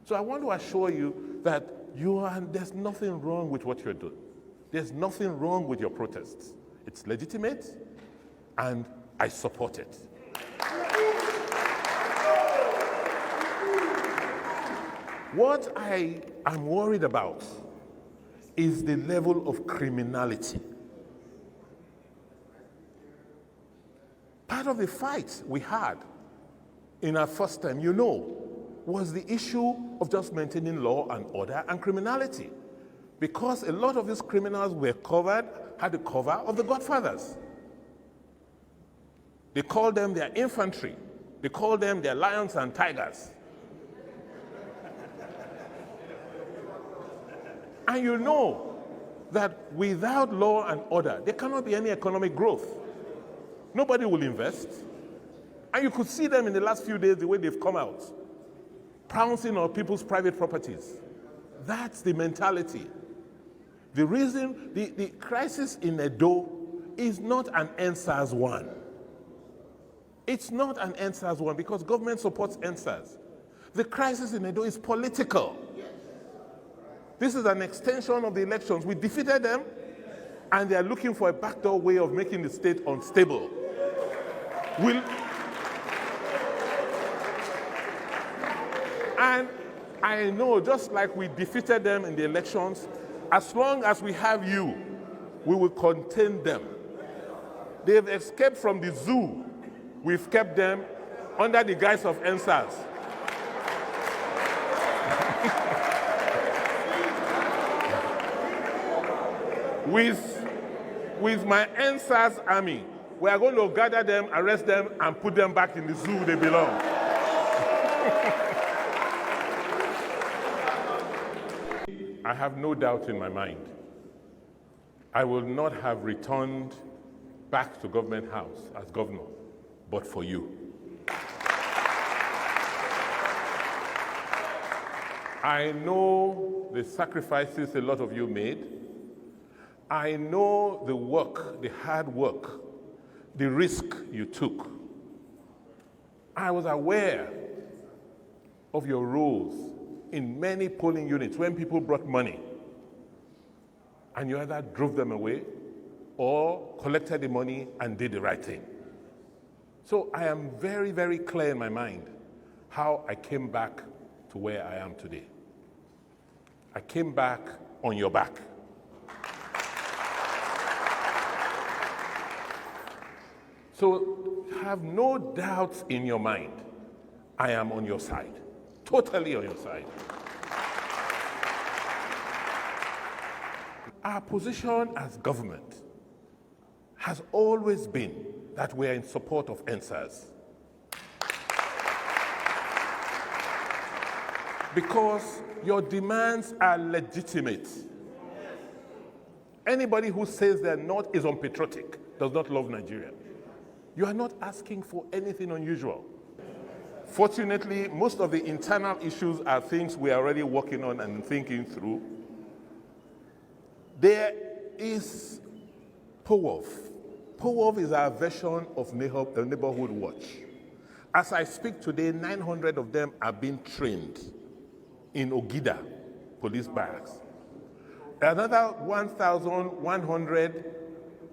So I want to assure you that there's nothing wrong with what you're doing. There's nothing wrong with your protests. It's legitimate, and I support it. What I am worried about is the level of criminality. Part of the fight we had in our first time, was the issue of just maintaining law and order and criminality. Because a lot of these criminals had the cover of the Godfathers. They called them their infantry. They called them their lions and tigers. And you know that without law and order, there cannot be any economic growth. Nobody will invest. And you could see them in the last few days, the way they've come out, pouncing on people's private properties. That's the mentality. The reason, the crisis in Edo is not an EnDSARS one. It's not an EnDSARS one because government supports EnDSARS. The crisis in Edo is political. This is an extension of the elections. We defeated them, and they are looking for a backdoor way of making the state unstable. And I know, just like we defeated them in the elections, as long as we have you, we will contain them. They've escaped from the zoo. We've kept them under the guise of EnDSARS. With my EnDSARS army, we are going to gather them, arrest them, and put them back in the zoo they belong. I have no doubt in my mind, I will not have returned back to Government House as governor, but for you. I know the sacrifices a lot of you made. I know the work, the hard work, the risk you took. I was aware of your roles in many polling units when people brought money and you either drove them away or collected the money and did the right thing. So I am very, very clear in my mind how I came back to where I am today. I came back on your back. So have no doubts in your mind. I am on your side, totally on your side. Our position as government has always been that we are in support of EnDSARS. Because your demands are legitimate. Anybody who says they're not is unpatriotic, does not love Nigeria. You are not asking for anything unusual. Fortunately, most of the internal issues are things we are already working on and thinking through. There is POWOV. POWOV is our version of Neighborhood Watch. As I speak today, 900 of them are being trained in Ogida police barracks. Another 1,100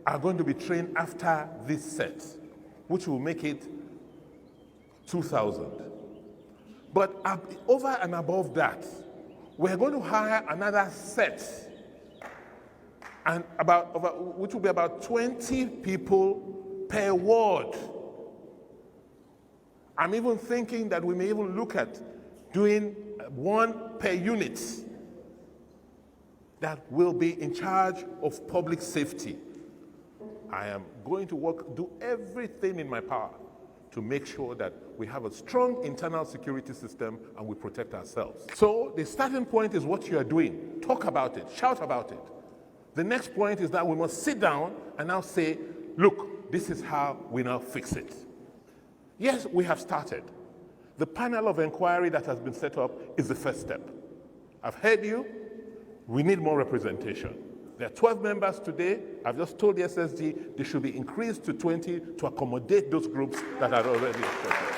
are going to be trained after this set, which will make it 2,000. But over and above that, we're going to hire another set, and which will be about 20 people per ward. I'm even thinking that we may even look at doing one per unit that will be in charge of public safety. I am going to do everything in my power to make sure that we have a strong internal security system and we protect ourselves. So the starting point is what you are doing. Talk about it, shout about it. The next point is that we must sit down and now say, look, this is how we now fix it. Yes, we have started. The panel of inquiry that has been set up is the first step. I've heard you. We need more representation. There are 12 members today. I've just told the SSG they should be increased to 20 to accommodate those groups that are already accepted.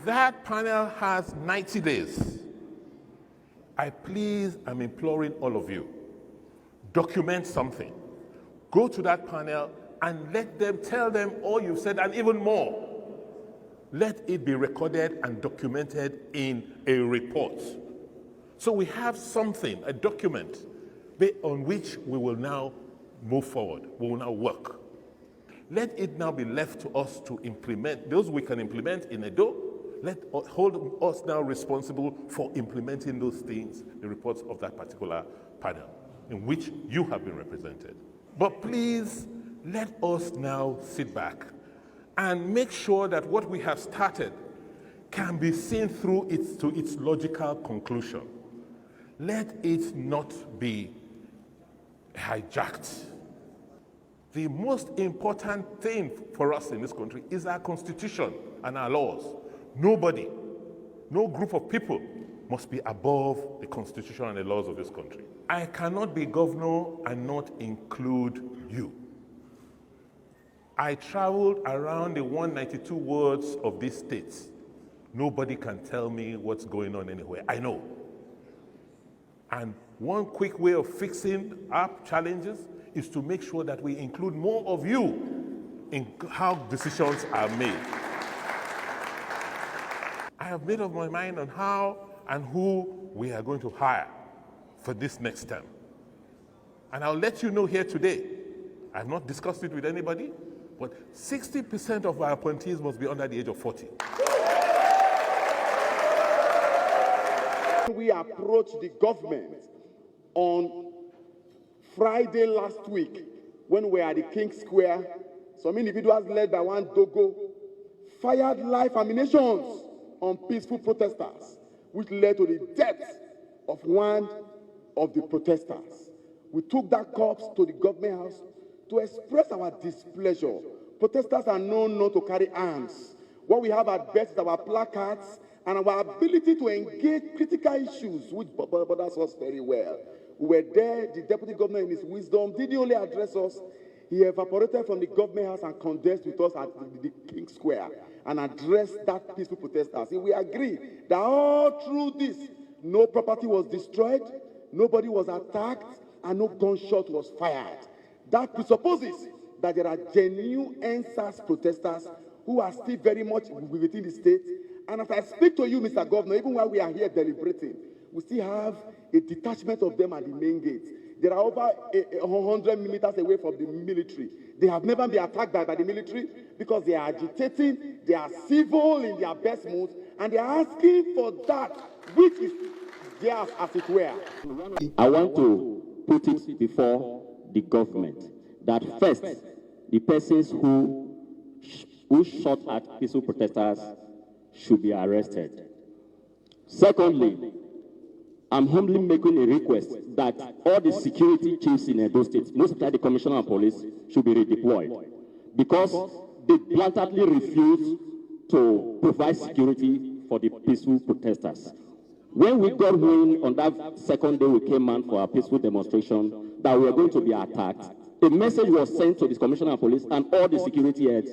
that panel has 90 days. I'm imploring all of you, document something. Go to that panel and tell them all you've said and even more. Let it be recorded and documented in a report. So we have something, a document, on which we will now move forward. We will now work. Let it now be left to us to implement. Those we can implement in Edo, hold us now responsible for implementing those things, the reports of that particular panel, in which you have been represented. But please, let us now sit back and make sure that what we have started can be seen through to its logical conclusion. Let it not be hijacked. The most important thing for us in this country is our constitution and our laws. Nobody, no group of people must be above the constitution and the laws of this country. I cannot be governor and not include you. I traveled around the 192 wards of these states. Nobody can tell me what's going on anywhere. I know. And one quick way of fixing our challenges is to make sure that we include more of you in how decisions are made. I have made up my mind on how and who we are going to hire for this next term. And I'll let you know here today. I've not discussed it with anybody, but 60% of our appointees must be under the age of 40. We approached the government on Friday last week when we were at the King Square. Some individuals led by one Dogo fired live ammunitions on peaceful protesters, which led to the death of one of the protesters. We took that corpse to the government house to express our displeasure. Protesters are known not to carry arms. What we have at best is our placards and our ability to engage critical issues, which bothers us very well. We were there, the deputy governor in his wisdom didn't only address us, he evaporated from the government house and condensed with us at the King Square and addressed that peaceful protesters. And we agree that all through this, no property was destroyed, nobody was attacked, and no gunshot was fired. That presupposes that there are genuine EnDSARS protesters who are still very much within the state. And as I speak to you, Mr. Governor, even while we are here deliberating, we still have a detachment of them at the main gate. They are over 100 meters away from the military. They have never been attacked by the military because they are agitating, they are civil in their best mood, and they are asking for that which is theirs, as it were. I want to put it before the government that first, the persons who shot at peaceful protesters should be arrested. Secondly, I'm humbly making a request that all the security chiefs in Edo State, most especially the Commissioner of Police, should be redeployed because they blatantly refuse to provide security for the peaceful protesters. When we got wind on that second day we came out for our peaceful demonstration that we were going to be attacked, a message was sent to the Commissioner of Police and all the security heads.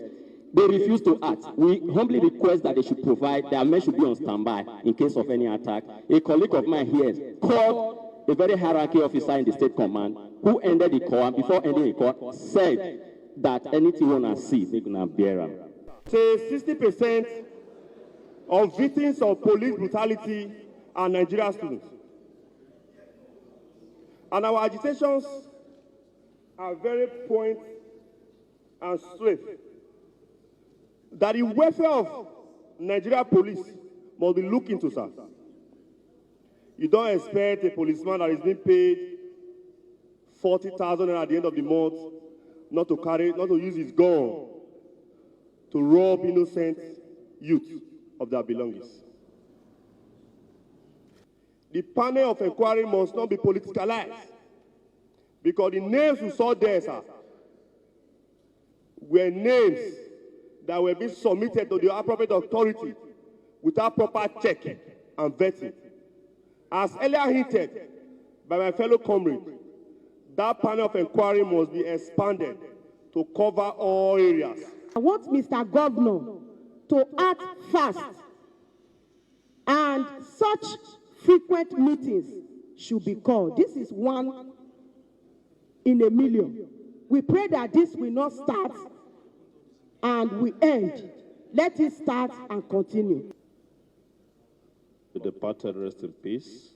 They refuse to act. We humbly request that they should provide, their men should be on standby in case of any attack. A colleague of mine here called a very hierarchy officer in the state command who ended the call, and before ending the call, said that anything we want to see, they're going to bear them. Say 60% of victims of police brutality are Nigerian students. And our agitations are very point and straight. That the welfare of Nigeria police must be looked into, sir. You don't expect a policeman that is being paid 40,000 at the end of the month not to use his gun to rob innocent youth of their belongings. The panel of inquiry must not be politicalized because the names we saw there, sir, were names that will be submitted to the appropriate authority without proper check and vetting. As earlier hinted by my fellow comrade, that panel of inquiry must be expanded to cover all areas. I want Mr. Governor to act fast And such frequent meetings should be called. This is 1 in a million. We pray that this will not start and we end. Let it start and continue. The departed rest in peace.